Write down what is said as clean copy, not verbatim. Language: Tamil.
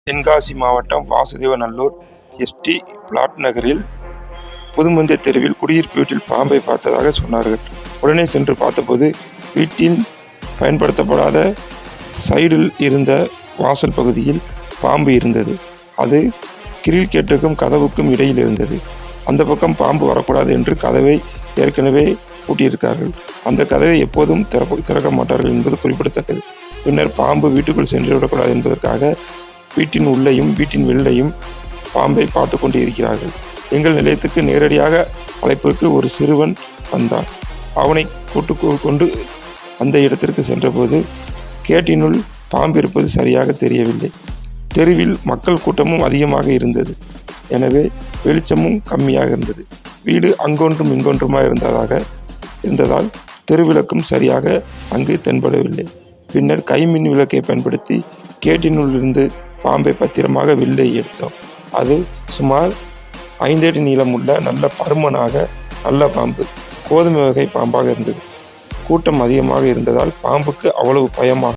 தென்காசி மாவட்டம் வாசுதேவநல்லூர் எஸ்டி பிளாட் நகரில் புதுமந்தை தெருவில் குடியிருப்பு வீட்டில் பாம்பை பார்த்ததாக சொன்னார்கள். உடனே சென்று பார்த்தபோது வீட்டின் பயன்படுத்தப்படாத சைடில் இருந்த வாசல் பகுதியில் பாம்பு இருந்தது. அது கிரில் கேட்டுக்கும் கதவுக்கும் இடையில் இருந்தது. அந்த பக்கம் பாம்பு வரக்கூடாது என்று கதவை ஏற்கனவே பூட்டியிருக்கார்கள். அந்த கதவை எப்போதும் திறக்க மாட்டார்கள் என்பது குறிப்பிடத்தக்கது. பின்னர் பாம்பு வீட்டுக்குள் சென்றுவிடக்கூடாது என்பதற்காக வீட்டின் உள்ளேயும் வீட்டின் வெளியிலையும் பாம்பை பார்த்து கொண்டு இருக்கிறார்கள். எங்கள் நிலையத்துக்கு நேரடியாக அழைப்பிற்கு ஒரு சிறுவன் வந்தான். அவனை கொண்டு அந்த இடத்திற்கு சென்றபோது கேட்டினுள் பாம்பு இருப்பது சரியாக தெரியவில்லை. தெருவில் மக்கள் கூட்டமும் அதிகமாக இருந்தது. எனவே வெளிச்சமும் கம்மியாக இருந்தது. வீடு அங்கொன்றும் இங்கொன்றுமாக இருந்ததால் தெருவிளக்கும் சரியாக அங்கு தென்படவில்லை. பின்னர் கைமின் விளக்கை பயன்படுத்தி கேட்டினுள் இருந்து பாம்பை பத்திரமாக வெளியே எடுத்தோம். அது சுமார் 5 அடி நீளமுள்ள நல்ல பருமனாக நல்ல பாம்பு, கோதுமை வகை பாம்பாக இருந்தது. கூட்டம் அதிகமாக இருந்ததால் பாம்புக்கு அவ்வளவு பயமாக